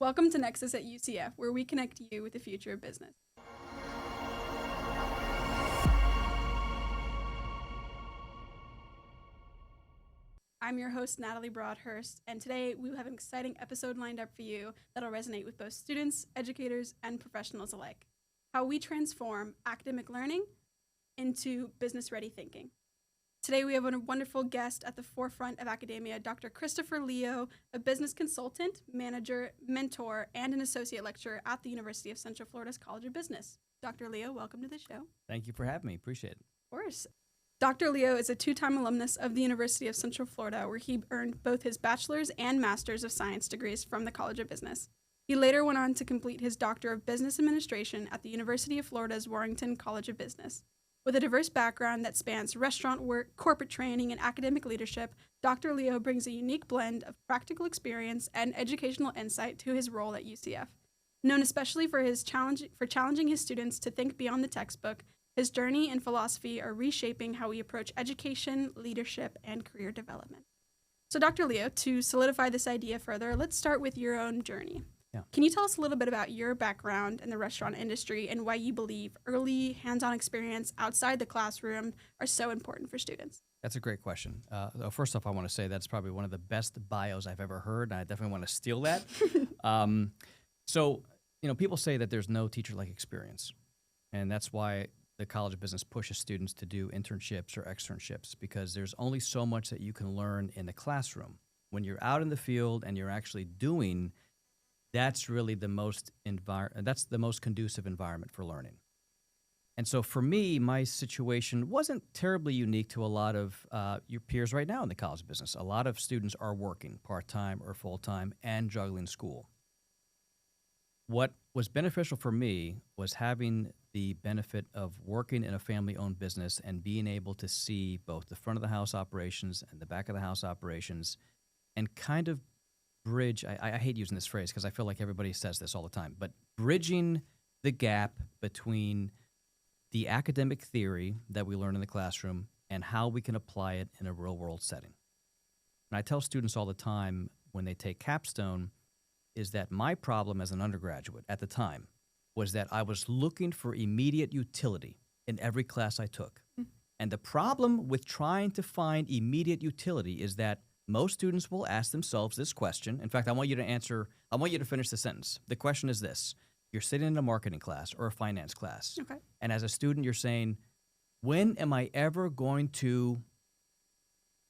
Welcome to Nexus at UCF, where we connect you with the future of business. I'm your host, Natalie Broadhurst, and today we have an exciting episode lined up for you that'll resonate with both students, educators, and professionals alike. How we transform academic learning into business-ready thinking. Today we have a wonderful guest at the forefront of academia, Dr. Christopher Leo, a business consultant, manager, mentor, and an associate lecturer at the University of Central Florida's College of Business. Dr. Leo, welcome to the show. Thank you for having me. Appreciate it. Of course. Dr. Leo is a two-time alumnus of the University of Central Florida, where he earned both his bachelor's and master's of science degrees from the College of Business. He later went on to complete his Doctor of Business Administration at the University of Florida's Warrington College of Business. With a diverse background that spans restaurant work, corporate training, and academic leadership, Dr. Leo brings a unique blend of practical experience and educational insight to his role at UCF. Known especially for challenging his students to think beyond the textbook, his journey and philosophy are reshaping how we approach education, leadership, and career development. So, Dr. Leo, to solidify this idea further, let's start with your own journey. Yeah. Can you tell us a little bit about your background in the restaurant industry and why you believe early hands-on experience outside the classroom are so important for students? That's a great question. First off, I want to say that's probably one of the best bios I've ever heard, and I definitely want to steal that. People say that there's no teacher-like experience, and that's why the College of Business pushes students to do internships or externships, because there's only so much that you can learn in the classroom. When you're out in the field and you're actually doing, that's really the most conducive environment for learning. And so for me, my situation wasn't terribly unique to a lot of your peers right now in the College of Business. A lot of students are working part-time or full-time and juggling school. What was beneficial for me was having the benefit of working in a family-owned business and being able to see both the front of the house operations and the back of the house operations and kind of bridge, I hate using this phrase because I feel like everybody says this all the time, but bridging the gap between the academic theory that we learn in the classroom and how we can apply it in a real-world setting. And I tell students all the time when they take capstone is that my problem as an undergraduate at the time was that I was looking for immediate utility in every class I took. Mm-hmm. And the problem with trying to find immediate utility is that most students will ask themselves this question. In fact, I want you to finish the sentence. The question is this. You're sitting in a marketing class or a finance class. Okay. And as a student, you're saying, when am I ever going to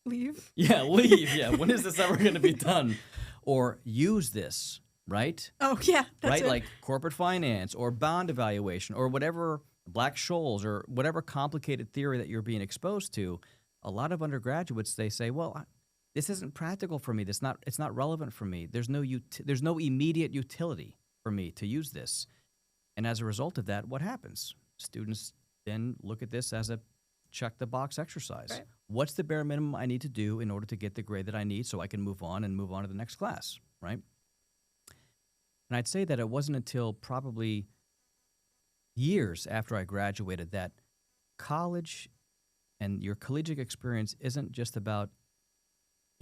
leave? Yeah, leave. Yeah, when is this ever going to be done? Or use this, right? Oh, yeah. That's right? it. Like corporate finance or bond evaluation or whatever, Black-Scholes or whatever complicated theory that you're being exposed to. A lot of undergraduates, they say, well, this isn't practical for me. It's not relevant for me. There's no immediate utility for me to use this. And as a result of that, what happens? Students then look at this as a check-the-box exercise. Right. What's the bare minimum I need to do in order to get the grade that I need so I can move on to the next class, right? And I'd say that it wasn't until probably years after I graduated that college and your collegiate experience isn't just about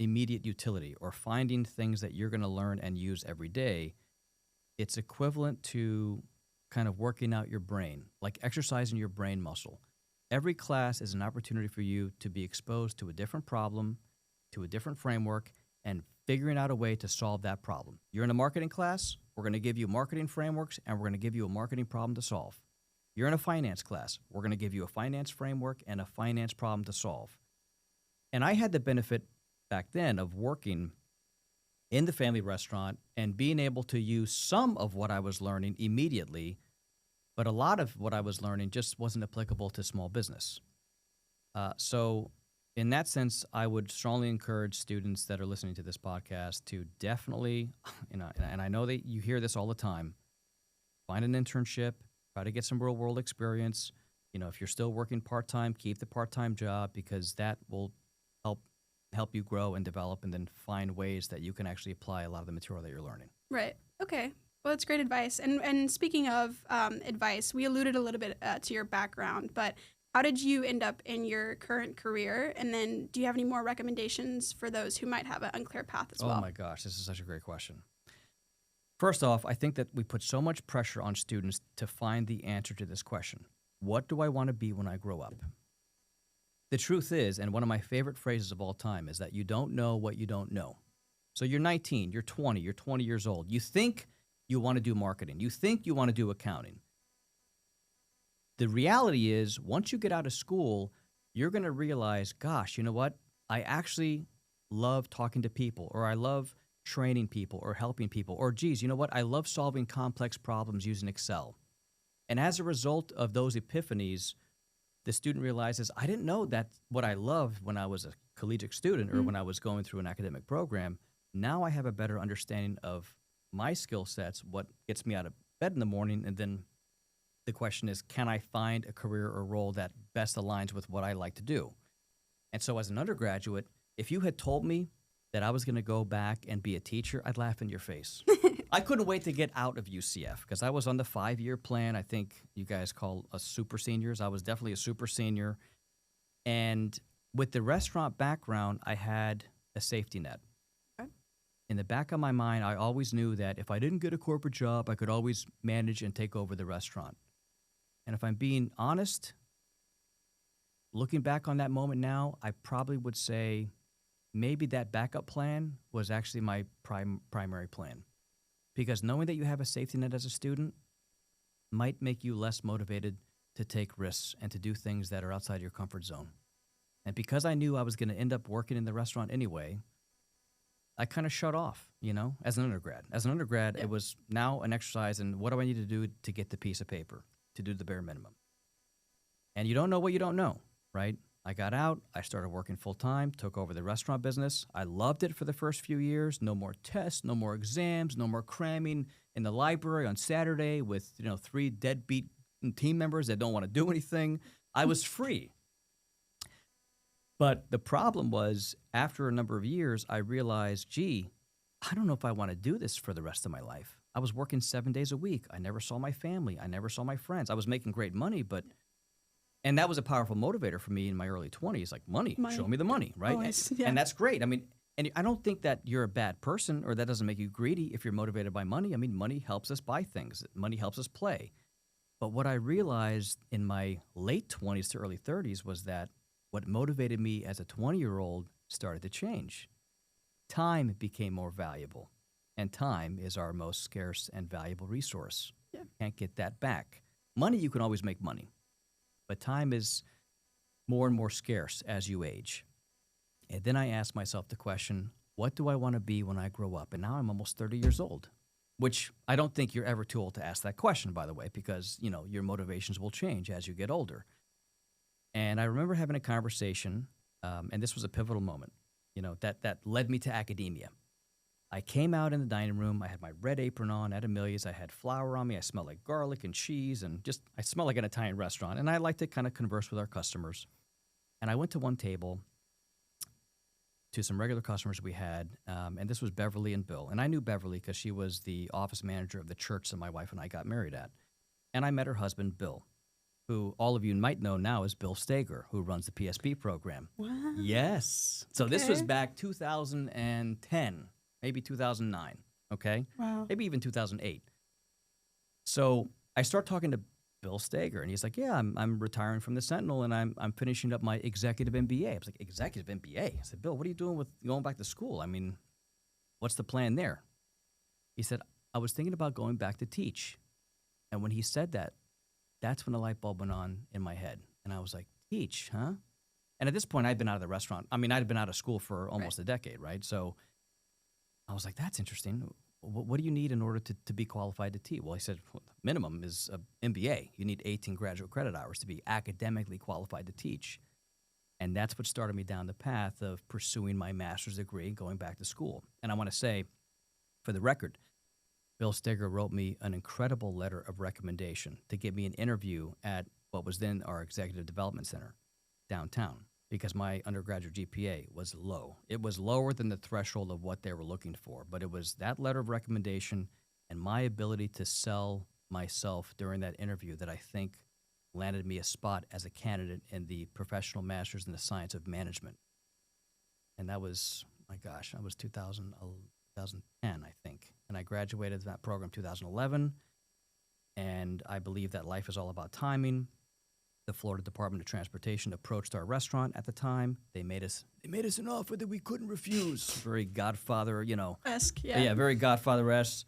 immediate utility or finding things that you're going to learn and use every day. It's equivalent to kind of working out your brain, like exercising your brain muscle. Every class is an opportunity for you to be exposed to a different problem, to a different framework, and figuring out a way to solve that problem. You're in a marketing class, we're going to give you marketing frameworks, and we're going to give you a marketing problem to solve. You're in a finance class, we're going to give you a finance framework and a finance problem to solve. And I had the benefit back then of working in the family restaurant and being able to use some of what I was learning immediately, but a lot of what I was learning just wasn't applicable to small business. So in that sense, I would strongly encourage students that are listening to this podcast to definitely, and I know that you hear this all the time, find an internship, try to get some real world experience. If you're still working part-time, keep the part-time job because that will help you grow and develop and then find ways that you can actually apply a lot of the material that you're learning. Right. Okay. Well, that's great advice. And speaking of advice, we alluded a little bit to your background, but how did you end up in your current career? And then do you have any more recommendations for those who might have an unclear path as well? Oh my gosh, this is such a great question. First off, I think that we put so much pressure on students to find the answer to this question. What do I want to be when I grow up? The truth is, and one of my favorite phrases of all time is that you don't know what you don't know. So you're 19, you're 20 years old. You think you want to do marketing. You think you want to do accounting. The reality is, once you get out of school, you're going to realize, gosh, you know what? I actually love talking to people, or I love training people or helping people, or geez, you know what? I love solving complex problems using Excel. And as a result of those epiphanies, the student realizes, I didn't know that what I loved when I was a collegiate student or when I was going through an academic program. Now I have a better understanding of my skill sets, what gets me out of bed in the morning, and then the question is, can I find a career or role that best aligns with what I like to do? And so as an undergraduate, if you had told me that I was going to go back and be a teacher, I'd laugh in your face. I couldn't wait to get out of UCF because I was on the 5-year plan. I think you guys call us super seniors. I was definitely a super senior. And with the restaurant background, I had a safety net. Okay. In the back of my mind, I always knew that if I didn't get a corporate job, I could always manage and take over the restaurant. And if I'm being honest, looking back on that moment now, I probably would say maybe that backup plan was actually my primary plan. Because knowing that you have a safety net as a student might make you less motivated to take risks and to do things that are outside your comfort zone. And because I knew I was going to end up working in the restaurant anyway, I kind of shut off, as an undergrad. As an undergrad, It was now an exercise in what do I need to do to get the piece of paper, to do the bare minimum. And you don't know what you don't know, right? I got out, I started working full-time, took over the restaurant business. I loved it for the first few years. No more tests, no more exams, no more cramming in the library on Saturday with, 3 deadbeat team members that don't want to do anything. I was free. But the problem was, after a number of years, I realized, gee, I don't know if I want to do this for the rest of my life. I was working 7 days a week. I never saw my family. I never saw my friends. I was making great money, and that was a powerful motivator for me in my early 20s, like money. Show me the money, right? Always, and that's great. I mean, and I don't think that you're a bad person or that doesn't make you greedy if you're motivated by money. I mean, money helps us buy things. Money helps us play. But what I realized in my late 20s to early 30s was that what motivated me as a 20-year-old started to change. Time became more valuable, and time is our most scarce and valuable resource. Yeah. Can't get that back. Money, you can always make money. But time is more and more scarce as you age. And then I asked myself the question, what do I want to be when I grow up? And now I'm almost 30 years old, which I don't think you're ever too old to ask that question, by the way, because, your motivations will change as you get older. And I remember having a conversation, and this was a pivotal moment, that led me to academia. I came out in the dining room. I had my red apron on at Amelia's. I had flour on me. I smelled like garlic and cheese, and I smelled like an Italian restaurant. And I like to kind of converse with our customers. And I went to one table to some regular customers we had, and this was Beverly and Bill. And I knew Beverly because she was the office manager of the church that my wife and I got married at. And I met her husband, Bill, who all of you might know now is Bill Steger, who runs the PSP program. Wow. Yes. So This was back 2010. Maybe 2009, okay? Wow. Maybe even 2008. So I start talking to Bill Steger, and he's like, yeah, I'm retiring from the Sentinel, and I'm finishing up my executive MBA. I was like, executive MBA? I said, Bill, what are you doing with going back to school? I mean, what's the plan there? He said, I was thinking about going back to teach. And when he said that, that's when the light bulb went on in my head. And I was like, teach, huh? And at this point, I'd been out of the restaurant. I mean, I'd been out of school for almost a decade, right? So I was like, that's interesting. What do you need in order to be qualified to teach? Well, he said, well, the minimum is an MBA. You need 18 graduate credit hours to be academically qualified to teach. And that's what started me down the path of pursuing my master's degree and going back to school. And I want to say, for the record, Bill Steger wrote me an incredible letter of recommendation to get me an interview at what was then our Executive Development Center downtown, because my undergraduate GPA was low. It was lower than the threshold of what they were looking for, but it was that letter of recommendation and my ability to sell myself during that interview that I think landed me a spot as a candidate in the professional master's in the science of management. And that was, my gosh, that was 2011, 2010, I think. And I graduated that program 2011. And I believe that life is all about timing. The Florida Department of Transportation approached our restaurant at the time. They made us an offer that we couldn't refuse. Very Godfather, Esque, yeah. Yeah, very Godfather-esque.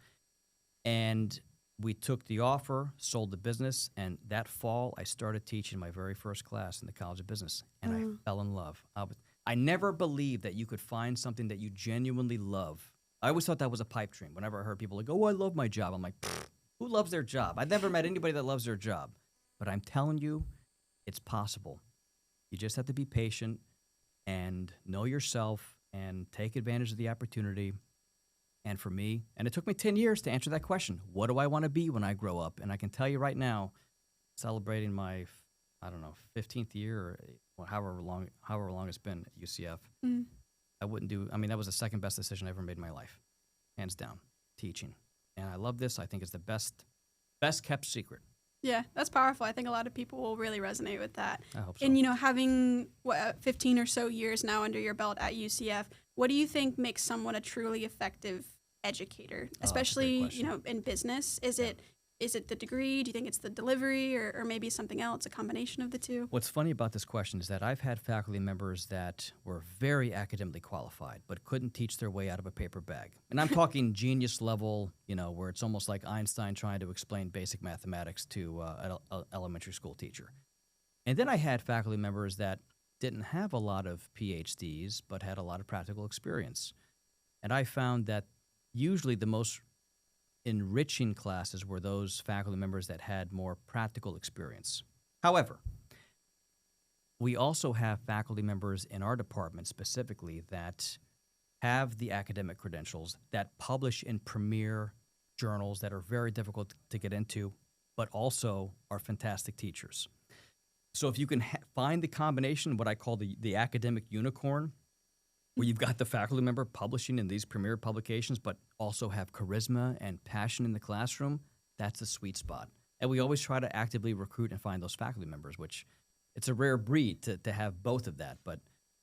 And we took the offer, sold the business, and that fall I started teaching my very first class in the College of Business, and I fell in love. I never believed that you could find something that you genuinely love. I always thought that was a pipe dream. Whenever I heard people like, "Oh, I love my job," I'm like, who loves their job? I've never met anybody that loves their job. But I'm telling you, it's possible. You just have to be patient and know yourself and take advantage of the opportunity. And for me, and it took me 10 years to answer that question, what do I want to be when I grow up? And I can tell you right now, celebrating my, 15th year or however long it's been at UCF, that was the second best decision I ever made in my life, hands down, teaching. And I love this. I think it's the best kept secret. Yeah, that's powerful. I think a lot of people will really resonate with that. I hope so. And, having 15 or so years now under your belt at UCF, what do you think makes someone a truly effective educator, especially, in business? Is it the degree? Do you think it's the delivery or maybe something else, a combination of the two? What's funny about this question is that I've had faculty members that were very academically qualified but couldn't teach their way out of a paper bag. And I'm talking genius level, where it's almost like Einstein trying to explain basic mathematics to an elementary school teacher. And then I had faculty members that didn't have a lot of PhDs but had a lot of practical experience. And I found that usually the most enriching classes were those faculty members that had more practical experience. However, we also have faculty members in our department specifically that have the academic credentials, that publish in premier journals that are very difficult to get into, but also are fantastic teachers. So if you can find the combination, what I call the academic unicorn, where you've got the faculty member publishing in these premier publications, but also have charisma and passion in the classroom, that's the sweet spot. And we always try to actively recruit and find those faculty members, which it's a rare breed to have both of that. But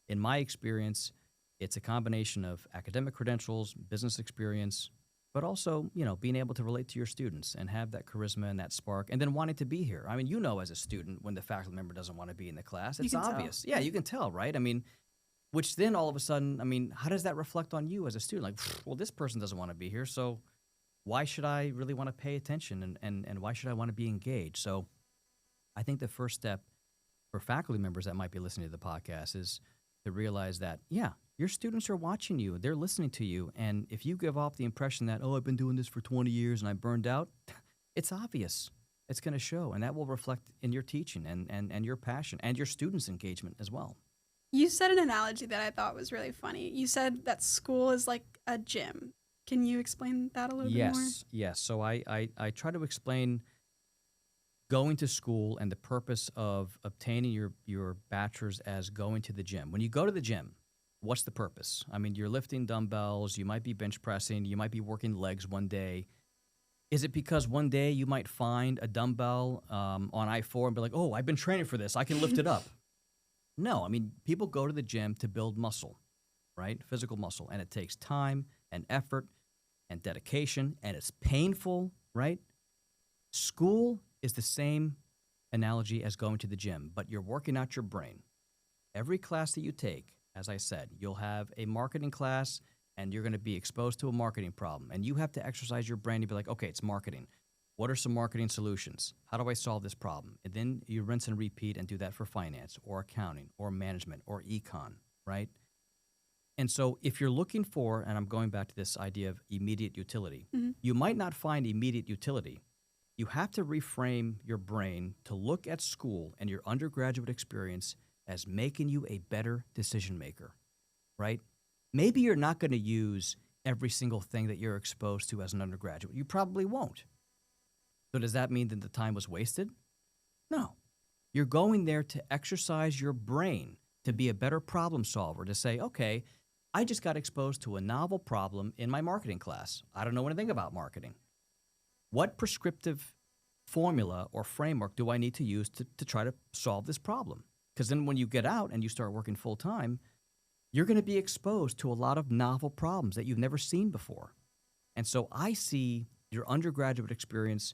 in my experience, it's a combination of academic credentials, business experience, but also, being able to relate to your students and have that charisma and that spark, and then wanting to be here. I mean, as a student, when the faculty member doesn't want to be in the class, it's obvious. Tell. Yeah, you can tell, right? Which then all of a sudden, how does that reflect on you as a student? Like, well, this person doesn't want to be here, so why should I really want to pay attention and why should I want to be engaged? So I think the first step for faculty members that might be listening to the podcast is to realize that, yeah, your students are watching you. They're listening to you. And if you give off the impression that, I've been doing this for 20 years and I'm burned out, it's obvious. It's going to show. And that will reflect in your teaching and your passion and your students' engagement as well. You said an analogy that I thought was really funny. You said that school is like a gym. Can you explain that a little bit more? Yes. So I try to explain going to school and the purpose of obtaining your bachelor's as going to the gym. When you go to the gym, what's the purpose? You're lifting dumbbells, you might be bench pressing, you might be working legs one day. Is it because one day you might find a dumbbell on I-4 and be like, I've been training for this, I can lift it up? No, people go to the gym to build muscle, right? Physical muscle. And it takes time and effort and dedication, and it's painful, right? School is the same analogy as going to the gym, but you're working out your brain. Every class that you take, as I said, you'll have a marketing class, and you're going to be exposed to a marketing problem. And you have to exercise your brain to be like, okay, it's marketing. What are some marketing solutions? How do I solve this problem? And then you rinse and repeat and do that for finance or accounting or management or econ, right? And so if you're looking for, and I'm going back to this idea of immediate utility, you might not find immediate utility. You have to reframe your brain to look at school and your undergraduate experience as making you a better decision maker, right? Maybe you're not going to use every single thing that you're exposed to as an undergraduate. You probably won't. So does that mean that the time was wasted? No. You're going there to exercise your brain, to be a better problem solver, to say, okay, I just got exposed to a novel problem in my marketing class. I don't know anything about marketing. What prescriptive formula or framework do I need to use to try to solve this problem? Because then when you get out and you start working full time, you're going to be exposed to a lot of novel problems that you've never seen before. And so I see your undergraduate experience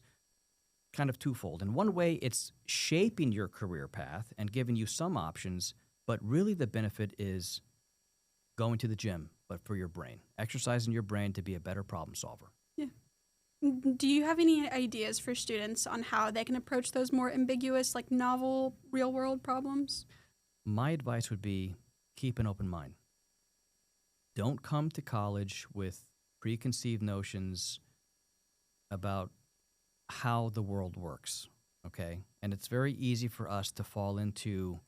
kind of twofold. In one way, it's shaping your career path and giving you some options, but really the benefit is going to the gym, but for your brain, exercising your brain to be a better problem solver. Yeah. Do you have any ideas for students on how they can approach those more ambiguous, like novel, real world problems? My advice would be keep an open mind. Don't come to college with preconceived notions about how the world works, okay? And it's very easy for us to fall into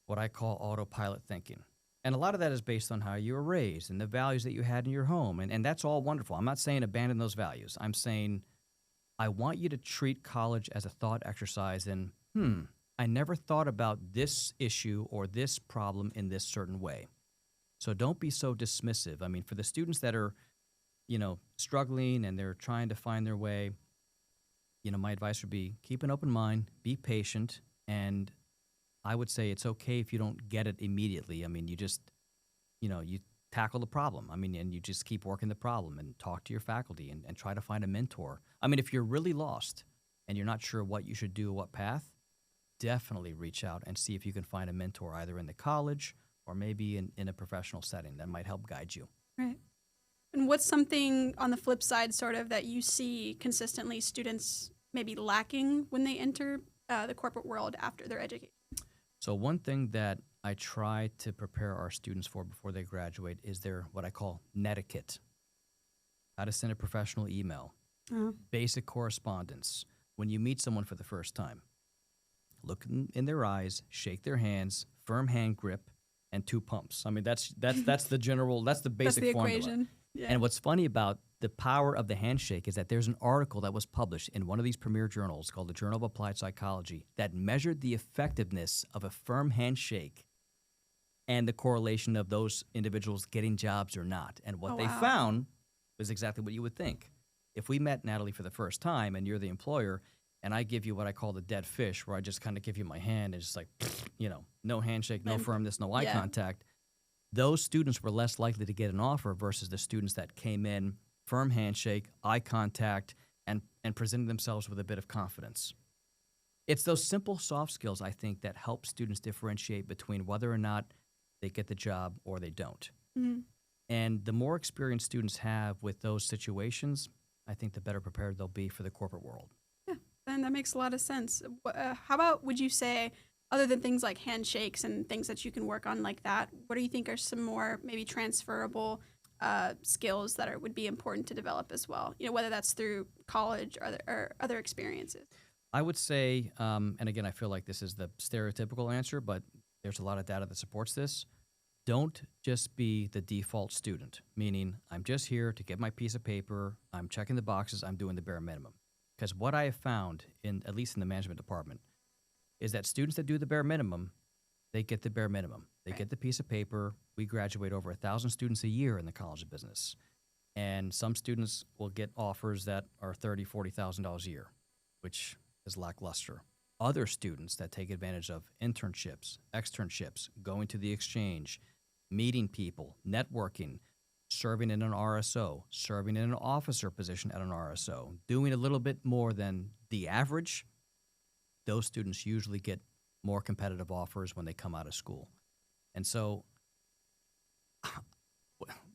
what I call autopilot thinking. And a lot of that is based on how you were raised and the values that you had in your home. And that's all wonderful. I'm not saying abandon those values. I'm saying I want you to treat college as a thought exercise in, I never thought about this issue or this problem in this certain way. So don't be so dismissive. I mean, for the students that are, struggling and they're trying to find their way, my advice would be keep an open mind, be patient, and I would say it's okay if you don't get it immediately. I mean, you just, you tackle the problem. I mean, and you just keep working the problem and talk to your faculty and try to find a mentor. I mean, if you're really lost and you're not sure what you should do, what path, definitely reach out and see if you can find a mentor either in the college or maybe in a professional setting that might help guide you. Right. And what's something on the flip side, sort of, that you see consistently students maybe lacking when they enter the corporate world after their education? So one thing that I try to prepare our students for before they graduate is their what I call netiquette. How to send a professional email, basic correspondence. When you meet someone for the first time, look in their eyes, shake their hands, firm hand grip, and 2 pumps. I mean, that's the general, that's the basic that's the formula. equation. Yeah. And what's funny about the power of the handshake is that there's an article that was published in one of these premier journals called the Journal of Applied Psychology that measured the effectiveness of a firm handshake and the correlation of those individuals getting jobs or not. And what they found was exactly what you would think. If we met, Natalie, for the first time and you're the employer and I give you what I call the dead fish, where I just kind of give you my hand and just like, no handshake, no firmness, no eye contact, those students were less likely to get an offer versus the students that came in, firm handshake, eye contact, and presented themselves with a bit of confidence. It's those simple soft skills, I think, that help students differentiate between whether or not they get the job or they don't. Mm-hmm. And the more experience students have with those situations, I think the better prepared they'll be for the corporate world. Yeah, and that makes a lot of sense. How about, would you say, other than things like handshakes and things that you can work on like that, what do you think are some more maybe transferable skills that would be important to develop as well? Whether that's through college or other experiences. I would say, and again, I feel like this is the stereotypical answer, but there's a lot of data that supports this. Don't just be the default student, meaning I'm just here to get my piece of paper, I'm checking the boxes, I'm doing the bare minimum. Because what I have found, at least in the management department, is that students that do the bare minimum, they get the bare minimum. They get the piece of paper. We graduate over 1,000 students a year in the College of Business. And some students will get offers that are $30,000, $40,000 a year, which is lackluster. Other students that take advantage of internships, externships, going to the exchange, meeting people, networking, serving in an RSO, serving in an officer position at an RSO, doing a little bit more than the average, those students usually get more competitive offers when they come out of school. And so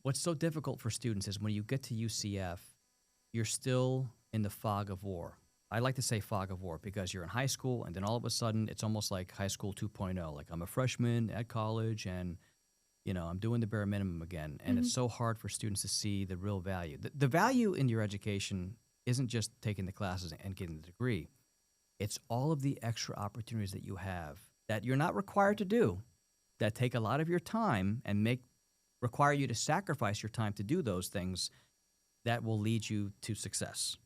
what's so difficult for students is when you get to UCF, you're still in the fog of war. I like to say fog of war because you're in high school and then all of a sudden it's almost like high school 2.0. Like I'm a freshman at college and I'm doing the bare minimum again. And it's so hard for students to see the real value. The value in your education isn't just taking the classes and getting the degree. It's all of the extra opportunities that you have that you're not required to do, that take a lot of your time and require you to sacrifice your time to do those things that will lead you to success,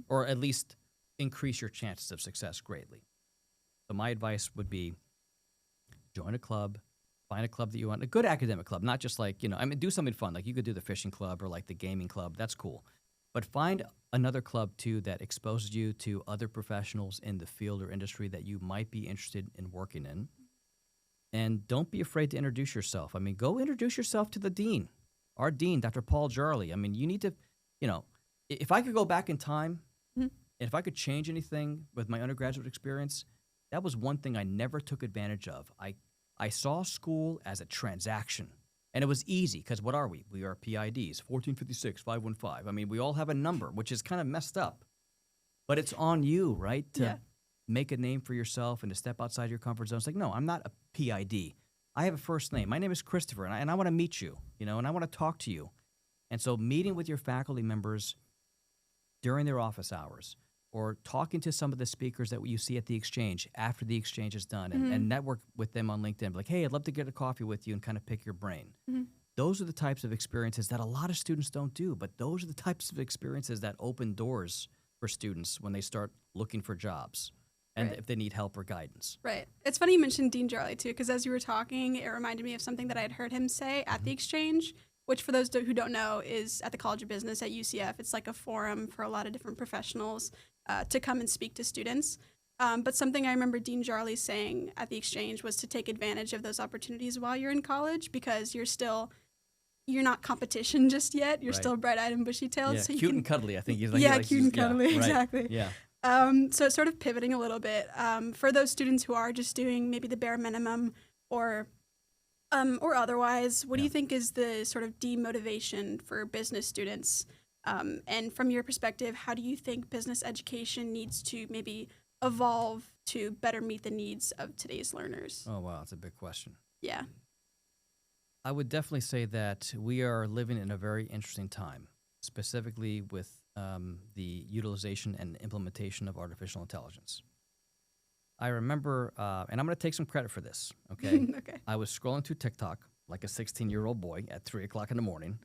or at least increase your chances of success greatly. So my advice would be join a club, find a club that you want, a good academic club, not just like, do something fun. Like you could do the fishing club or like the gaming club. That's cool. But find another club, too, that exposes you to other professionals in the field or industry that you might be interested in working in. And don't be afraid to introduce yourself. I mean, go introduce yourself to the dean, our dean, Dr. Paul Jarley. I mean, you need to, if I could go back in time, Mhm. and if I could change anything with my undergraduate experience, that was one thing I never took advantage of. I saw school as a transaction. And it was easy because what are we? We are PIDs, 1456, 515. I mean, we all have a number, which is kind of messed up. But it's on you, right, to Yeah. make a name for yourself and to step outside your comfort zone. It's like, no, I'm not a PID. I have a first name. My name is Christopher, and I want to meet you, and I want to talk to you. And so meeting with your faculty members during their office hours or talking to some of the speakers that you see at the exchange after the exchange is done and network with them on LinkedIn. Like, hey, I'd love to get a coffee with you and kind of pick your brain. Mm-hmm. Those are the types of experiences that a lot of students don't do, but those are the types of experiences that open doors for students when they start looking for jobs and if they need help or guidance. Right. It's funny you mentioned Dean Jarley, too, because as you were talking, it reminded me of something that I had heard him say at the exchange, which for those who don't know is at the College of Business at UCF. It's like a forum for a lot of different professionals to come and speak to students. But something I remember Dean Jarley saying at the exchange was to take advantage of those opportunities while you're in college because you're not competition just yet. You're still bright-eyed and bushy-tailed. Yeah, so cute and cuddly, I think. Cute and cuddly, exactly. Yeah. So it's sort of pivoting a little bit for those students who are just doing maybe the bare minimum or otherwise. What do you think is the sort of demotivation for business students? And from your perspective, how do you think business education needs to maybe evolve to better meet the needs of today's learners? Oh, wow, that's a big question. Yeah. I would definitely say that we are living in a very interesting time, specifically with the utilization and implementation of artificial intelligence. I remember, and I'm going to take some credit for this, okay? Okay. I was scrolling through TikTok like a 16-year-old boy at 3 o'clock in the morning,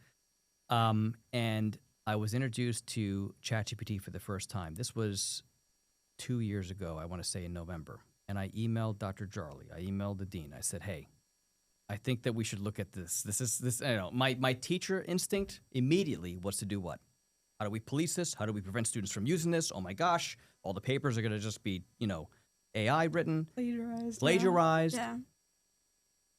and I was introduced to ChatGPT for the first time. This was 2 years ago, I want to say in November, and I emailed Dr. Jarley. I emailed the dean. I said, hey, I think that we should look at this. This. My teacher instinct immediately was to do what? How do we police this? How do we prevent students from using this? Oh my gosh, all the papers are going to just be, AI written, plagiarized. Yeah.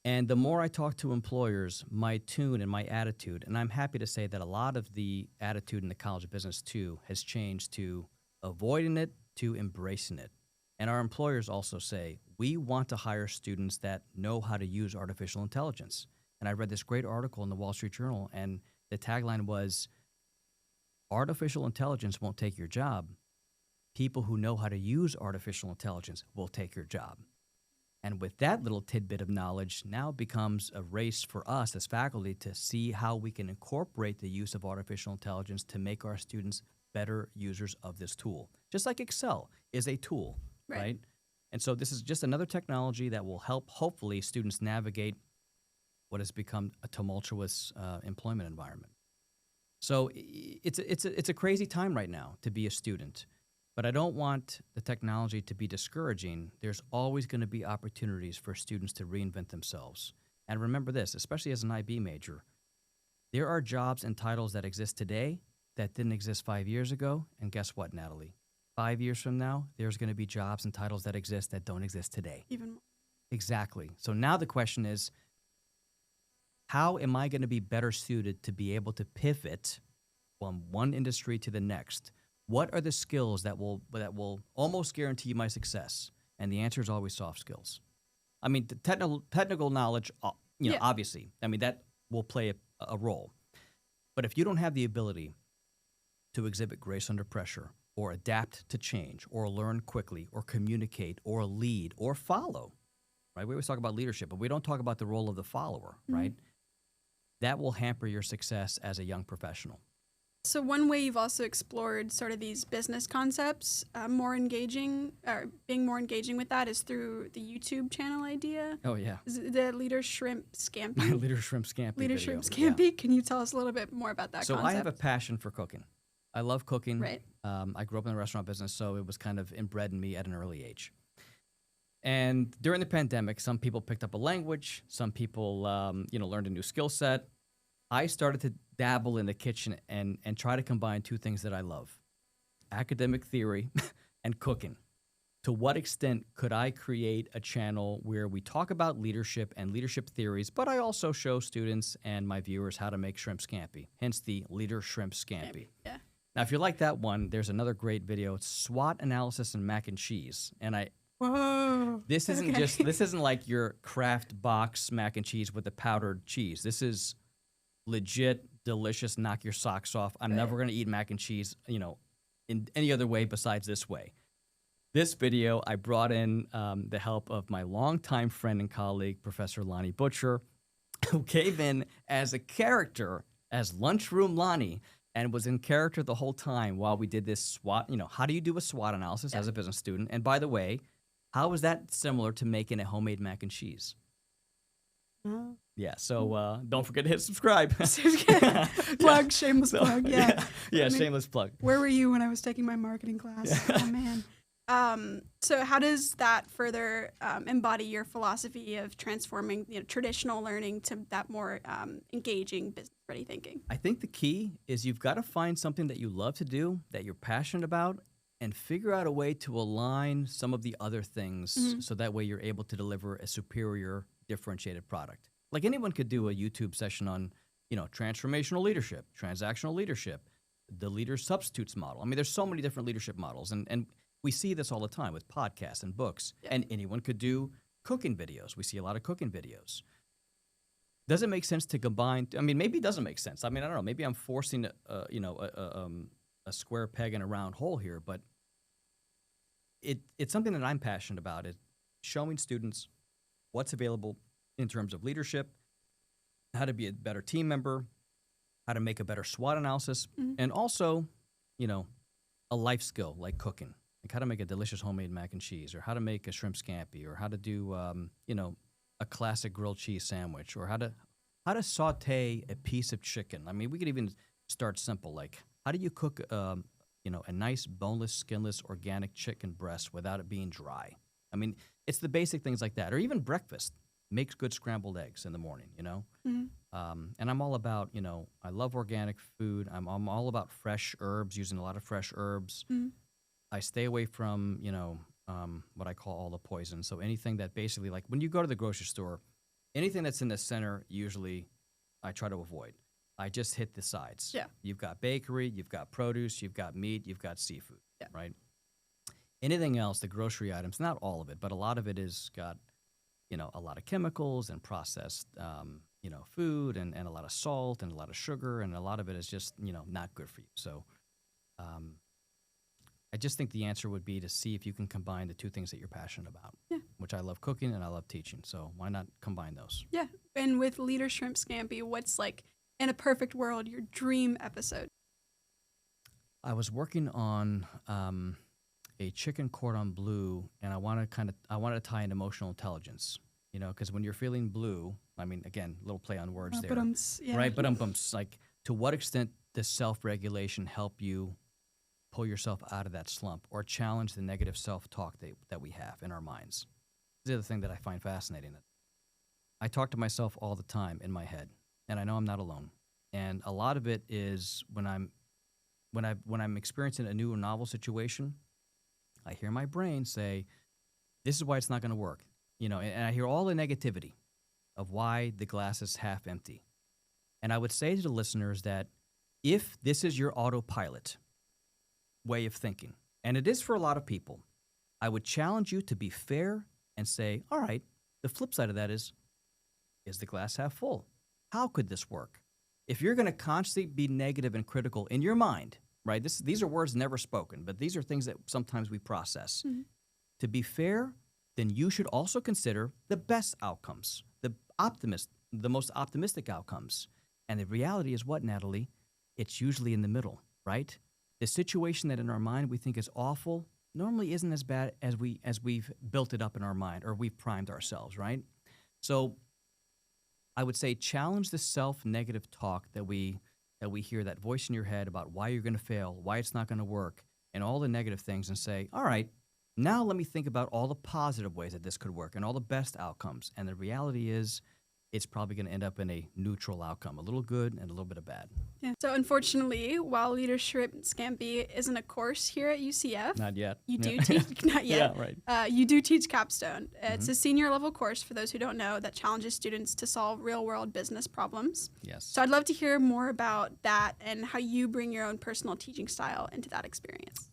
And the more I talk to employers, my tune and my attitude, and I'm happy to say that a lot of the attitude in the College of Business too has changed to avoiding it to embracing it. And our employers also say, we want to hire students that know how to use artificial intelligence. And I read this great article in the Wall Street Journal, and the tagline was, artificial intelligence won't take your job. People who know how to use artificial intelligence will take your job. And with that little tidbit of knowledge, now it becomes a race for us as faculty to see how we can incorporate the use of artificial intelligence to make our students better users of this tool. Just like Excel is a tool, right? And so this is just another technology that will help, hopefully, students navigate what has become a tumultuous employment environment. So it's a crazy time right now to be a student. But I don't want the technology to be discouraging. There's always going to be opportunities for students to reinvent themselves. And remember this, especially as an IB major, there are jobs and titles that exist today that didn't exist 5 years ago. And guess what, Natalie? 5 years from now, there's going to be jobs and titles that exist that don't exist today. Even more. Exactly. So now the question is, how am I going to be better suited to be able to pivot from one industry to the next? What are the skills that will almost guarantee my success? And the answer is always soft skills. I mean, the technical knowledge, obviously, I mean, that will play a role. But if you don't have the ability to exhibit grace under pressure, or adapt to change, or learn quickly, or communicate, or lead, or follow, right? We always talk about leadership, but we don't talk about the role of the follower, right? That will hamper your success as a young professional. So one way you've also explored sort of these business concepts, being more engaging with that is through the YouTube channel idea. Oh, yeah. Is it the Leader Shrimp Scampi? Leader Shrimp Scampi Leader video. Shrimp Scampi. Yeah. Can you tell us a little bit more about that concept? So I have a passion for cooking. I love cooking. Right. I grew up in the restaurant business, so it was kind of inbred in me at an early age. And during the pandemic, some people picked up a language. Some people, learned a new skill set. I started to dabble in the kitchen and try to combine two things that I love, academic theory and cooking. to what extent could I create a channel where we talk about leadership and leadership theories, but I also show students and my viewers how to make shrimp scampi, hence the leader shrimp scampi. Yeah. Now, if you like that one, there's another great video. It's SWOT analysis and mac and cheese. And Whoa. this isn't like your Kraft box mac and cheese with the powdered cheese. This is legit, delicious, knock your socks off. I'm never going to eat mac and cheese, in any other way besides this way. This video, I brought in the help of my longtime friend and colleague, Professor Lonnie Butcher, who came in as a character, as Lunchroom Lonnie, and was in character the whole time while we did this SWOT. How do you do a SWOT analysis as a business student? And by the way, how is that similar to making a homemade mac and cheese? Yeah, so don't forget to hit subscribe. Plug, shameless plug. Yeah, shameless plug. Where were you when I was taking my marketing class? Oh, man. So how does that further embody your philosophy of transforming traditional learning to that more engaging business-ready thinking? I think the key is you've got to find something that you love to do, that you're passionate about, and figure out a way to align some of the other things so that way you're able to deliver a superior, differentiated product. Like anyone could do a YouTube session on, transformational leadership, transactional leadership, the leader substitutes model. I mean, there's so many different leadership models, and we see this all the time with podcasts and books, and anyone could do cooking videos. We see a lot of cooking videos. Does it make sense to combine? I mean, maybe it doesn't make sense. I mean, I don't know. Maybe I'm forcing, a square peg in a round hole here, but it's something that I'm passionate about. Is showing students what's available in terms of leadership, how to be a better team member, how to make a better SWOT analysis, and also, a life skill like cooking. Like how to make a delicious homemade mac and cheese, or how to make a shrimp scampi, or how to do, a classic grilled cheese sandwich, or how to saute a piece of chicken. I mean, we could even start simple, like how do you cook, a nice boneless, skinless, organic chicken breast without it being dry? I mean, it's the basic things like that, or even breakfast. Makes good scrambled eggs in the morning, And I'm all about, I love organic food. I'm all about fresh herbs, using a lot of fresh herbs. I stay away from, what I call all the poison. So anything that basically, like when you go to the grocery store, anything that's in the center, usually I try to avoid. I just hit the sides. Yeah. You've got bakery, you've got produce, you've got meat, you've got seafood, right? Anything else, the grocery items, not all of it, but a lot of it is got, a lot of chemicals and processed, food and a lot of salt and a lot of sugar, and a lot of it is just, not good for you. So I just think the answer would be to see if you can combine the two things that you're passionate about, which I love cooking and I love teaching. So why not combine those? Yeah. And with Leader Shrimp Scampi, what's like, in a perfect world, your dream episode? I was working on a chicken cordon bleu, and I wanted to tie in emotional intelligence, because when you're feeling blue, I mean, again, little play on words there, right? But like, to what extent does self-regulation help you pull yourself out of that slump or challenge the negative self-talk that we have in our minds? This is the other thing that I find fascinating. I talk to myself all the time in my head, and I know I'm not alone. And a lot of it is when I'm experiencing a new or novel situation, I hear my brain say, this is why it's not going to work. And I hear all the negativity of why the glass is half empty. And I would say to the listeners that if this is your autopilot way of thinking, and it is for a lot of people, I would challenge you to be fair and say, all right, the flip side of that is the glass half full? How could this work? If you're going to constantly be negative and critical in your mind, right? These are words never spoken, but these are things that sometimes we process. To be fair, then you should also consider the best outcomes, the most optimistic outcomes. And the reality is what, Natalie? It's usually in the middle, right? The situation that in our mind we think is awful normally isn't as bad as we've built it up in our mind, or we've primed ourselves, right? So I would say challenge the self-negative talk that we hear, that voice in your head about why you're going to fail, why it's not going to work, and all the negative things, and say, all right, now let me think about all the positive ways that this could work and all the best outcomes. And the reality is it's probably going to end up in a neutral outcome, a little good and a little bit of bad. Yeah. So unfortunately, while leadership Scampi isn't a course here at UCF, Not yet. you do Yeah. teach not yet. Yeah, right. You do teach Capstone. It's a senior level course for those who don't know that challenges students to solve real world business problems. Yes. So I'd love to hear more about that and how you bring your own personal teaching style into that experience.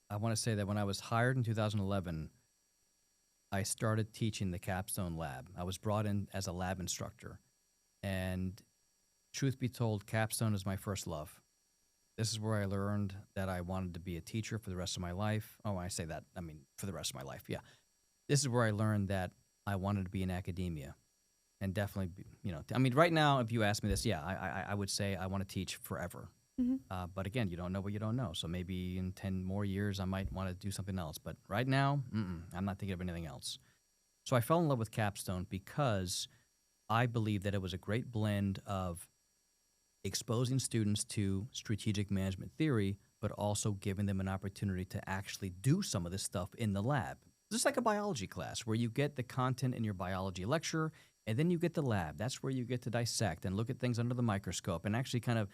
I want to say that when I was hired in 2011, I started teaching the Capstone lab. I was brought in as a lab instructor. And truth be told, Capstone is my first love. This is where I learned that I wanted to be a teacher for the rest of my life. Oh, when I say that, I mean for the rest of my life, yeah. This is where I learned that I wanted to be in academia. And definitely, I mean, right now, if you ask me this, yeah, I would say I want to teach forever. But again, you don't know what you don't know. So maybe in 10 more years, I might want to do something else. But right now, I'm not thinking of anything else. So I fell in love with Capstone because I believe that it was a great blend of exposing students to strategic management theory, but also giving them an opportunity to actually do some of this stuff in the lab. Just like a biology class where you get the content in your biology lecture, and then you get the lab. That's where you get to dissect and look at things under the microscope and actually kind of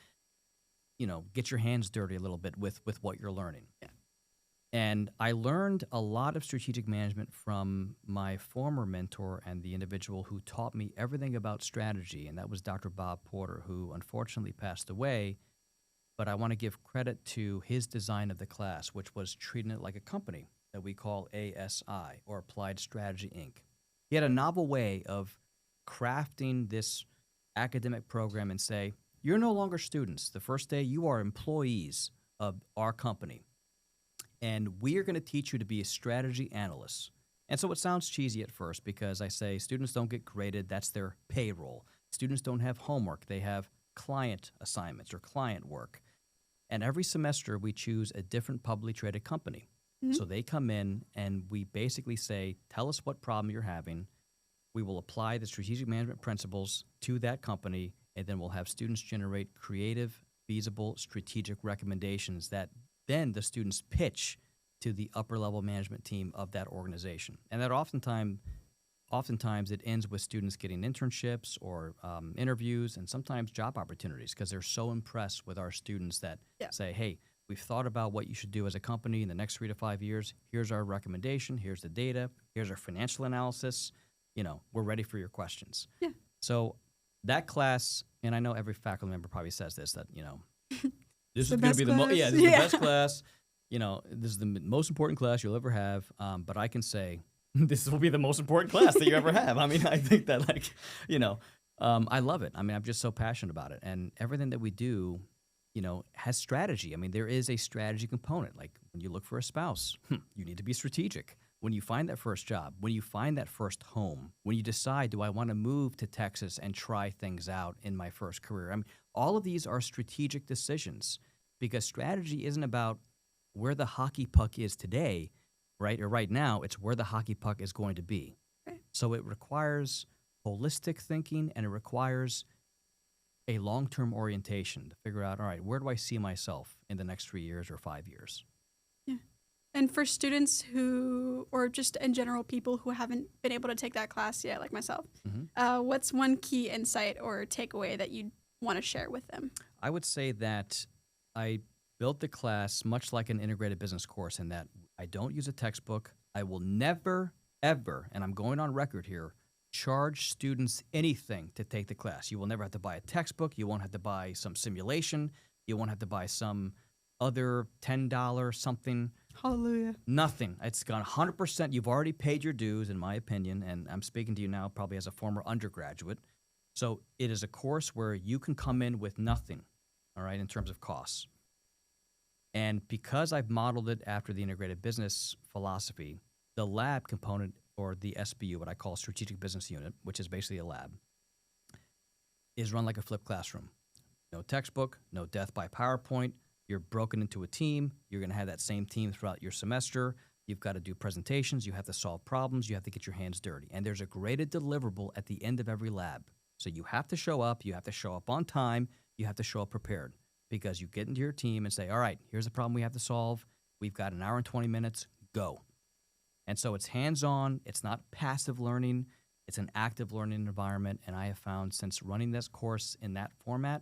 get your hands dirty a little bit with what you're learning. Yeah. And I learned a lot of strategic management from my former mentor and the individual who taught me everything about strategy, and that was Dr. Bob Porter, who unfortunately passed away. But I want to give credit to his design of the class, which was treating it like a company that we call ASI, or Applied Strategy, Inc. He had a novel way of crafting this academic program and say, you're no longer students. The first day, you are employees of our company. And we are going to teach you to be a strategy analyst. And so it sounds cheesy at first because I say students don't get graded. That's their payroll. Students don't have homework. They have client assignments or client work. And every semester, we choose a different publicly traded company. So they come in and we basically say, tell us what problem you're having. We will apply the strategic management principles to that company, and then we'll have students generate creative, feasible, strategic recommendations that then the students pitch to the upper level management team of that organization. And that oftentimes it ends with students getting internships or interviews and sometimes job opportunities because they're so impressed with our students that say, hey, we've thought about what you should do as a company in the next 3 to 5 years. Here's our recommendation. Here's the data. Here's our financial analysis. We're ready for your questions. Yeah. So that class, and I know every faculty member probably says this, that, this is going to be the best class. This is the most important class you'll ever have. But I can say this will be the most important class that you ever have. I mean, I think that I love it. I mean, I'm just so passionate about it. And everything that we do, has strategy. I mean, there is a strategy component. Like when you look for a spouse, you need to be strategic. When you find that first job, when you find that first home, when you decide, do I want to move to Texas and try things out in my first career? I mean, all of these are strategic decisions because strategy isn't about where the hockey puck is today, right? Or right now, it's where the hockey puck is going to be. Okay. So it requires holistic thinking and it requires a long-term orientation to figure out, all right, where do I see myself in the next 3 years or 5 years? Yeah. And for students who, or just in general, people who haven't been able to take that class yet, like myself, what's one key insight or takeaway that you want to share with them? I would say that I built the class much like an integrated business course in that I don't use a textbook. I will never, ever, and I'm going on record here, charge students anything to take the class. You will never have to buy a textbook. You won't have to buy some simulation. You won't have to buy some other $10 something. Hallelujah. Nothing. It's gone 100%. You've already paid your dues, in my opinion, and I'm speaking to you now probably as a former undergraduate. So it is a course where you can come in with nothing, all right, in terms of costs. And because I've modeled it after the integrated business philosophy, the lab component, or the SBU, what I call Strategic Business Unit, which is basically a lab, is run like a flipped classroom. No textbook, no death by PowerPoint. You're broken into a team. You're going to have that same team throughout your semester. You've got to do presentations. You have to solve problems. You have to get your hands dirty. And there's a graded deliverable at the end of every lab. So you have to show up. You have to show up on time. You have to show up prepared because you get into your team and say, all right, here's the problem we have to solve. We've got an hour and 20 minutes. Go. And so it's hands-on. It's not passive learning. It's an active learning environment, and I have found since running this course in that format,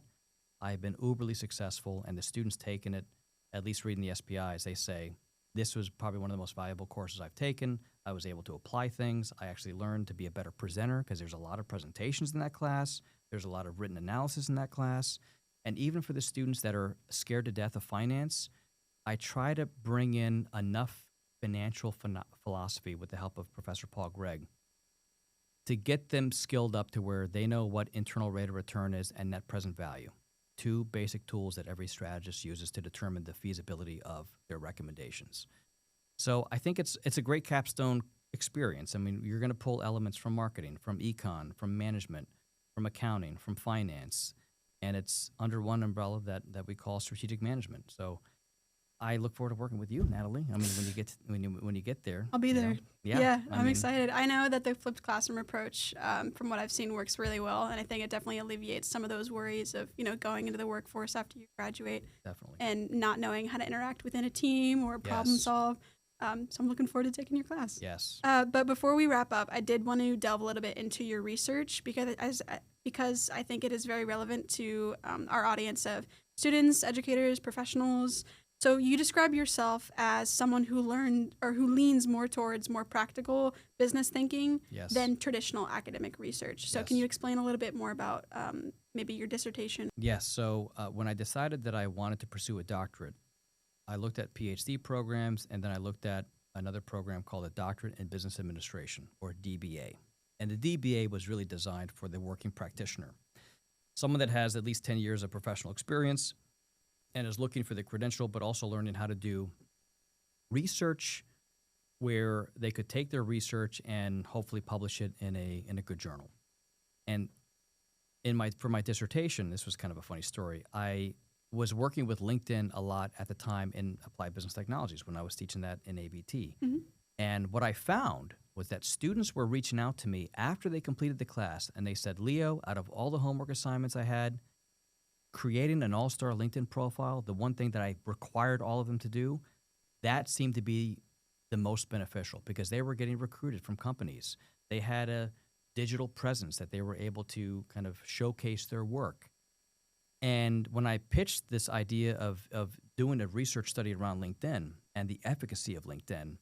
I've been uberly successful, and the students taking it, at least reading the SPIs, they say, this was probably one of the most valuable courses I've taken. I was able to apply things. I actually learned to be a better presenter because there's a lot of presentations in that class. There's a lot of written analysis in that class. And even for the students that are scared to death of finance, I try to bring in enough financial philosophy with the help of Professor Paul Gregg to get them skilled up to where they know what internal rate of return is and net present value. Two basic tools that every strategist uses to determine the feasibility of their recommendations. So I think it's a great capstone experience. I mean, you're going to pull elements from marketing, from econ, from management, from accounting, from finance, and it's under one umbrella that we call strategic management. So I look forward to working with you, Natalie. I mean, when you get there, I'll be there. know, yeah, I'm excited. I know that the flipped classroom approach, from what I've seen, works really well, and I think it definitely alleviates some of those worries of going into the workforce after you graduate, definitely, and not knowing how to interact within a team or problem solve. So I'm looking forward to taking your class. Yes. But before we wrap up, I did want to delve a little bit into your research because I think it is very relevant to our audience of students, educators, professionals. So you describe yourself as someone who leans more towards more practical business thinking than traditional academic research. So can you explain a little bit more about maybe your dissertation? Yes. So when I decided that I wanted to pursue a doctorate, I looked at PhD programs, and then I looked at another program called a Doctorate in Business Administration, or DBA. And the DBA was really designed for the working practitioner, someone that has at least 10 years of professional experience and is looking for the credential, but also learning how to do research where they could take their research and hopefully publish it in a good journal. And for my dissertation, this was kind of a funny story. I was working with LinkedIn a lot at the time in applied business technologies when I was teaching that in ABT. Mm-hmm. And what I found was that students were reaching out to me after they completed the class, and they said, Leo, out of all the homework assignments I had, creating an all-star LinkedIn profile, the one thing that I required all of them to do, that seemed to be the most beneficial because they were getting recruited from companies. They had a digital presence that they were able to kind of showcase their work. And when I pitched this idea of doing a research study around LinkedIn and the efficacy of LinkedIn,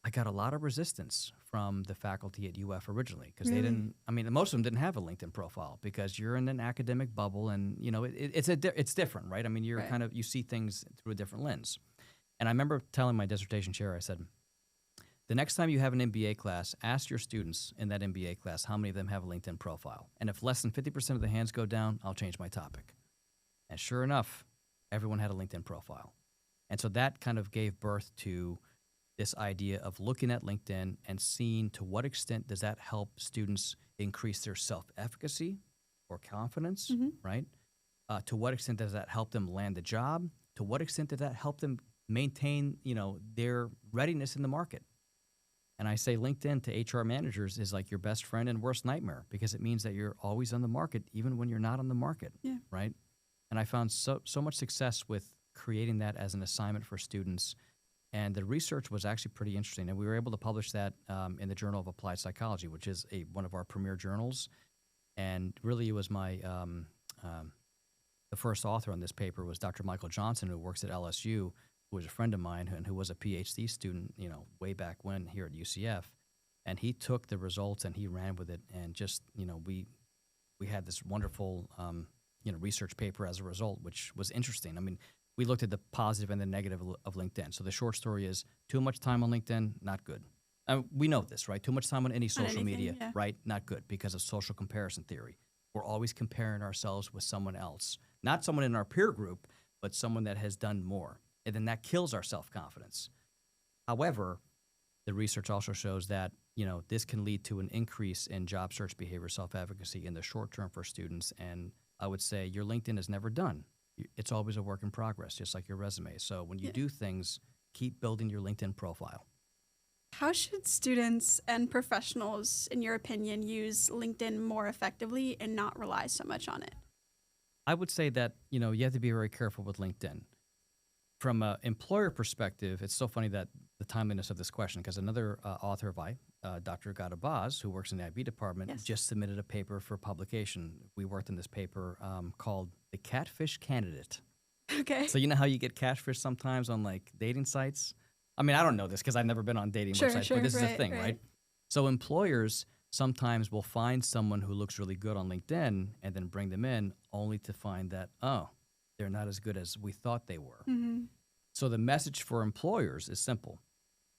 I got a lot of resistance from the faculty at UF originally because they didn't. I mean, most of them didn't have a LinkedIn profile because you're in an academic bubble, and it's different, right? I mean, you're kind of you see things through a different lens. And I remember telling my dissertation chair, I said, the next time you have an MBA class, ask your students in that MBA class how many of them have a LinkedIn profile, and if less than 50% of the hands go down, I'll change my topic. And sure enough, everyone had a LinkedIn profile. And so that kind of gave birth to this idea of looking at LinkedIn and seeing to what extent does that help students increase their self-efficacy or confidence, right? To what extent does that help them land a job? To what extent does that help them maintain, their readiness in the market? And I say LinkedIn to HR managers is like your best friend and worst nightmare because it means that you're always on the market, even when you're not on the market, right? And I found so much success with creating that as an assignment for students. And the research was actually pretty interesting. And we were able to publish that in the Journal of Applied Psychology, which is one of our premier journals. And really it was my, the first author on this paper was Dr. Michael Johnson, who works at LSU, who was a friend of mine and who was a PhD student, way back when here at UCF. And he took the results and he ran with it. And just, we had this wonderful, research paper as a result, which was interesting. I mean, we looked at the positive and the negative of LinkedIn. So the short story is too much time on LinkedIn, not good. We know this, right? Too much time on any social media, right? Not good because of social comparison theory. We're always comparing ourselves with someone else, not someone in our peer group, but someone that has done more. And then that kills our self-confidence. However, the research also shows that, this can lead to an increase in job search behavior, self-efficacy in the short term for students. And I would say your LinkedIn is never done. It's always a work in progress, just like your resume. So when you do things, keep building your LinkedIn profile. How should students and professionals, in your opinion, use LinkedIn more effectively and not rely so much on it? I would say that, you have to be very careful with LinkedIn. From an employer perspective, it's so funny that the timeliness of this question because another author of Dr. Gadabaz, who works in the IB department, Yes. just submitted a paper for publication. We worked in this paper called The Catfish Candidate. Okay. So you know how you get catfish sometimes on like dating sites? I mean, I don't know this because I've never been on dating websites, but this is a thing, right? So employers sometimes will find someone who looks really good on LinkedIn and then bring them in only to find that, oh, they're not as good as we thought they were. Mm-hmm. So the message for employers is simple.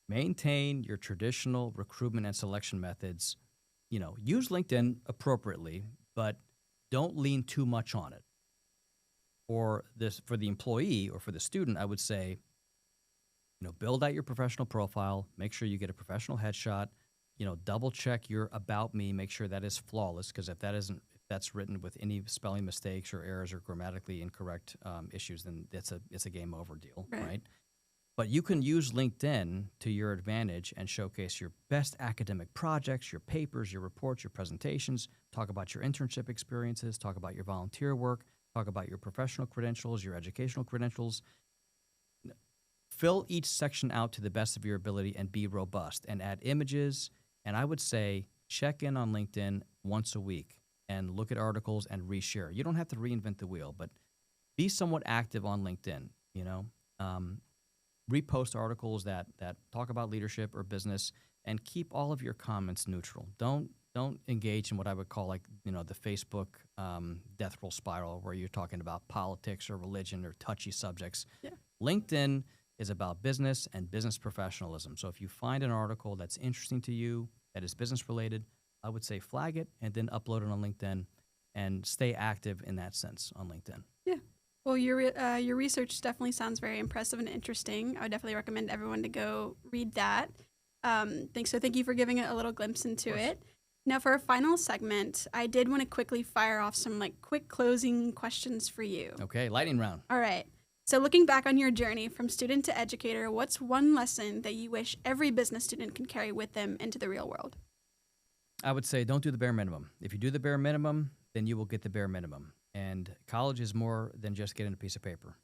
Maintain your traditional recruitment and selection methods. You know, use LinkedIn appropriately, but don't lean too much on it. For the employee or for the student, I would say, you know, build out your professional profile, make sure you get a professional headshot, you know, double check your about me, make sure that is flawless, because if that's written with any spelling mistakes or errors or grammatically incorrect issues, then it's a game over deal, right? But you can use LinkedIn to your advantage and showcase your best academic projects, your papers, your reports, your presentations, talk about your internship experiences, talk about your volunteer work, talk about your professional credentials, your educational credentials. Fill each section out to the best of your ability and be robust and add images. And I would say check in on LinkedIn once a week and look at articles and reshare. You don't have to reinvent the wheel, but be somewhat active on LinkedIn, you know. Repost articles that talk about leadership or business and keep all of your comments neutral. Don't engage in what I would call like, you know, the Facebook death roll spiral where you're talking about politics or religion or touchy subjects. Yeah. LinkedIn is about business and business professionalism. So if you find an article that's interesting to you, that is business related, I would say flag it and then upload it on LinkedIn and stay active in that sense on LinkedIn. Yeah. Well, your research definitely sounds very impressive and interesting. I would definitely recommend everyone to go read that. Thank you for giving it a little glimpse into it. Now, for our final segment, I did want to quickly fire off some like quick closing questions for you. Okay, lightning round. All right. So looking back on your journey from student to educator, what's one lesson that you wish every business student can carry with them into the real world? I would say don't do the bare minimum. If you do the bare minimum, then you will get the bare minimum. And college is more than just getting a piece of paper,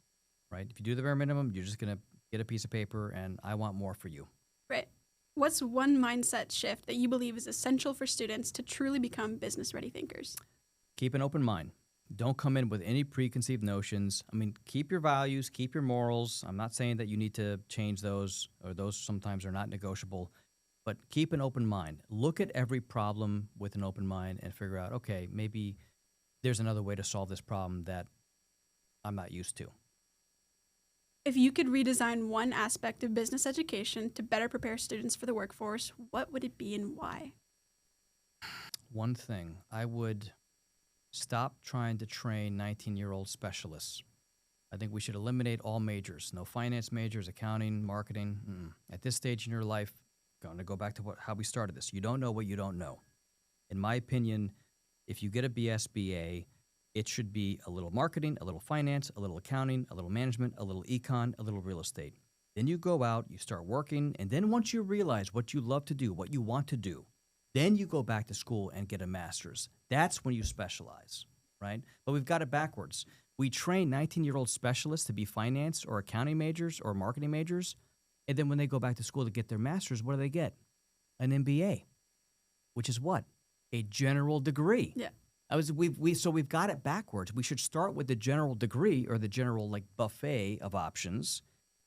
right? If you do the bare minimum, you're just going to get a piece of paper, and I want more for you. Right. What's one mindset shift that you believe is essential for students to truly become business-ready thinkers? Keep an open mind. Don't come in with any preconceived notions. I mean, keep your values, keep your morals. I'm not saying that you need to change those, or those sometimes are not negotiable, but keep an open mind. Look at every problem with an open mind and figure out, okay, maybe there's another way to solve this problem that I'm not used to. If you could redesign one aspect of business education to better prepare students for the workforce, what would it be and why? One thing, I would stop trying to train 19-year-old specialists. I think we should eliminate all majors. No finance majors, accounting, marketing. At this stage in your life, going to go back to how we started this. You don't know what you don't know. In my opinion, if you get a BS BA, it should be a little marketing, a little finance, a little accounting, a little management, a little econ, a little real estate. Then you go out, you start working, and then once you realize what you love to do, what you want to do, then you go back to school and get a master's. That's when you specialize, right? But we've got it backwards. We train 19-year-old specialists to be finance or accounting majors or marketing majors, and then when they go back to school to get their master's, what do they get? An MBA, which is what? A general degree. Yeah. So we've got it backwards. We should start with the general degree or the general like buffet of options.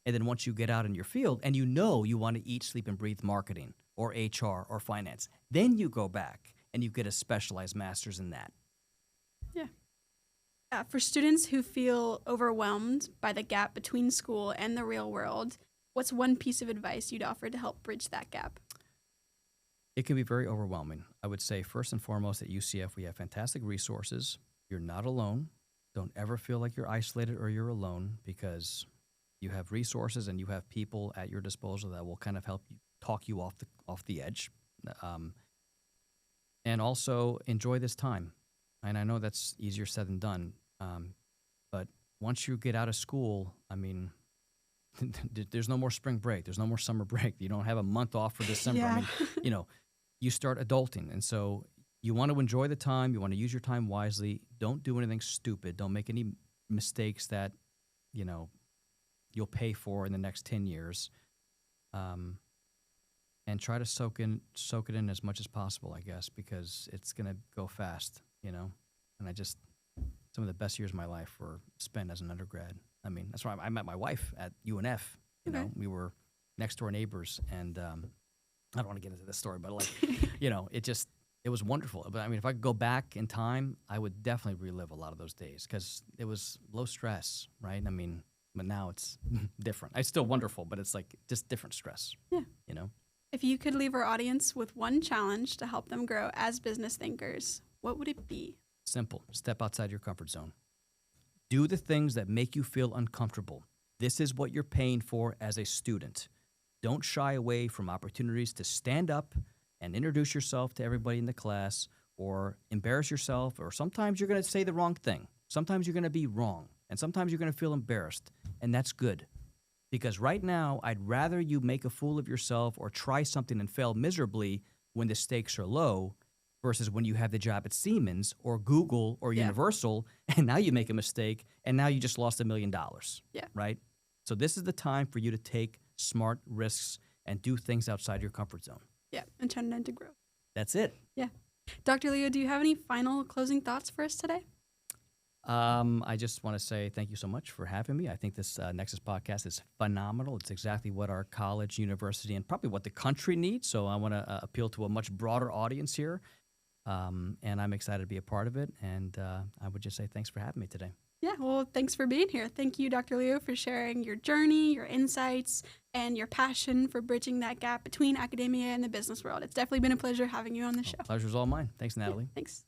And then once you get out in your field and you know you want to eat, sleep, and breathe marketing or HR or finance, then you go back and you get a specialized master's in that. Yeah. For students who feel overwhelmed by the gap between school and the real world, what's one piece of advice you'd offer to help bridge that gap? It can be very overwhelming. I would say first and foremost at UCF, we have fantastic resources. You're not alone. Don't ever feel like you're isolated or you're alone because you have resources and you have people at your disposal that will kind of help you talk you off the edge. And also enjoy this time. And I know that's easier said than done. But once you get out of school, I mean, there's no more spring break. There's no more summer break. You don't have a month off for December. Yeah. I mean, you start adulting. And so you want to enjoy the time. You want to use your time wisely. Don't do anything stupid. Don't make any mistakes that, you'll pay for in the next 10 years. and try to soak it in as much as possible, I guess, because it's gonna go fast, you know. And some of the best years of my life were spent as an undergrad. I mean, that's why I met my wife at UNF. You know, we were next door neighbors, and I don't want to get into this story, but like, you know, it was wonderful. But I mean, if I could go back in time, I would definitely relive a lot of those days because it was low stress, right? I mean, but now it's different. It's still wonderful, but it's like just different stress. Yeah. You know? If you could leave our audience with one challenge to help them grow as business thinkers, what would it be? Simple. Step outside your comfort zone. Do the things that make you feel uncomfortable. This is what you're paying for as a student. Don't shy away from opportunities to stand up and introduce yourself to everybody in the class or embarrass yourself, or sometimes you're going to say the wrong thing. Sometimes you're going to be wrong, and sometimes you're going to feel embarrassed, and that's good. Because right now, I'd rather you make a fool of yourself or try something and fail miserably when the stakes are low versus when you have the job at Siemens or Google or Universal, and now you make a mistake, and now you just lost $1 million, right? So this is the time for you to take smart risks and do things outside your comfort zone. Yeah, and turn it into growth. That's it. Yeah. Dr. Leo, do you have any final closing thoughts for us today? I just want to say thank you so much for having me. I think this Nexus podcast is phenomenal. It's exactly what our college, university, and probably what the country needs. So I want to appeal to a much broader audience here. And I'm excited to be a part of it. And I would just say thanks for having me today. Yeah, well, thanks for being here. Thank you, Dr. Leo, for sharing your journey, your insights, and your passion for bridging that gap between academia and the business world. It's definitely been a pleasure having you on the show. Pleasure's all mine. Thanks, Natalie. Yeah, thanks.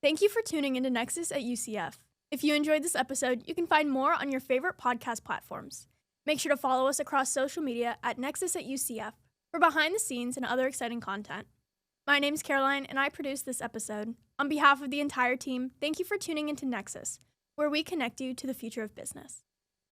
Thank you for tuning into Nexus at UCF. If you enjoyed this episode, you can find more on your favorite podcast platforms. Make sure to follow us across social media at Nexus at UCF for behind the scenes and other exciting content. My name's Caroline, and I produced this episode. On behalf of the entire team, thank you for tuning into Nexus, where we connect you to the future of business.